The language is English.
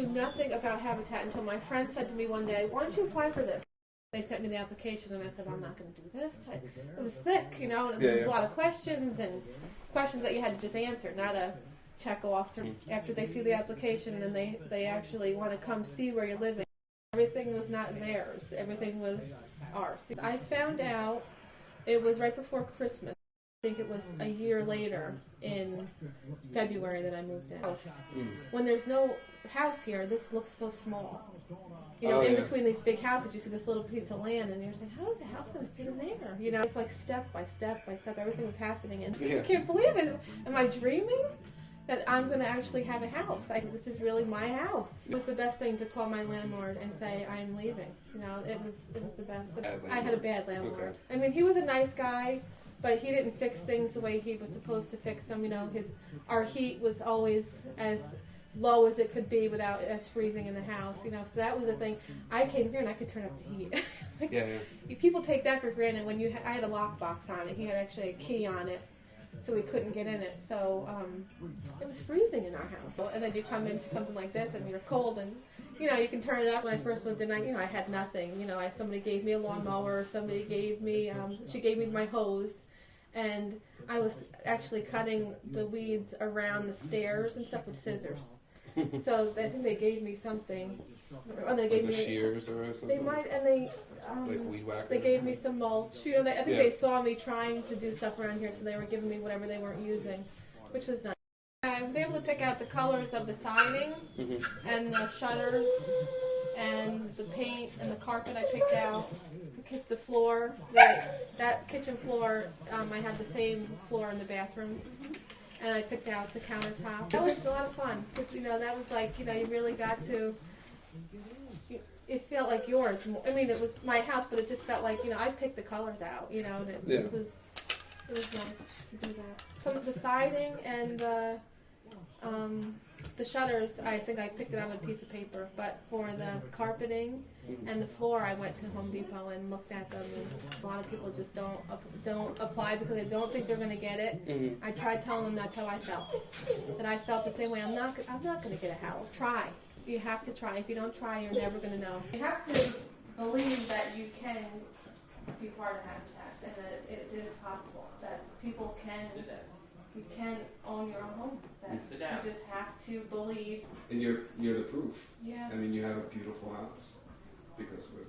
knew nothing about Habitat until my friend said to me one day, "Why don't you apply for this?" They sent me the application, and I said, "I'm not going to do this." It was thick, you know, and there was a lot of questions that you had to just answer, not a check off. After they see the application, then they actually want to come see where you're living. Everything was not theirs. Everything was ours. I found out it was right before Christmas. I think it was a year later in February that I moved in. When there's no house here, this looks so small. You know, in between these big houses, you see this little piece of land, and you're saying, how is the house going to fit in there? You know, it's like step by step by step, everything was happening, and I can't believe it. Am I dreaming? That I'm going to actually have a house. This is really my house. It was the best thing to call my landlord and say, I'm leaving. You know, it was the best. I had a bad landlord. Okay. I mean, he was a nice guy, but he didn't fix things the way he was supposed to fix them. You know, our heat was always as low as it could be without us freezing in the house. You know, so that was the thing. I came here and I could turn up the heat. People take that for granted. I had a lockbox on it. He had actually a key on it, so we couldn't get in it. So it was freezing in our house. And then you come into something like this, and you're cold, and you know you can turn it up. When I first moved in, I had nothing. You know, somebody gave me a lawnmower. Somebody gave me she gave me my hose. And I was actually cutting the weeds around the stairs and stuff with scissors. So I think they gave me something. Or they gave me shears or something. They might, and they like weed whacker. They gave me some mulch. You know, I think they saw me trying to do stuff around here, so they were giving me whatever they weren't using, which was nice. I was able to pick out the colors of the siding and the shutters and the paint and the carpet. I picked out the floor. That kitchen floor, I have the same floor in the bathrooms. And I picked out the countertop. That was a lot of fun. You know, that was like, you know, you really got to, it felt like yours. I mean, it was my house, but it just felt like, you know, I picked the colors out, you know, and it just was, it was nice to do that. Some of the siding and the shutters, I think I picked it out on a piece of paper, but for the carpeting and the floor, I went to Home Depot and looked at them. And a lot of people just don't apply because they don't think they're going to get it. I tried telling them that's how I felt. That I felt the same way. I'm not going to get a house. Try. You have to try. If you don't try, you're never going to know. You have to believe that you can be part of Habitat and that it is possible. That people can. You can own your own home. That you just have to believe. And you're the proof. Yeah. I mean, you have a beautiful house because of it.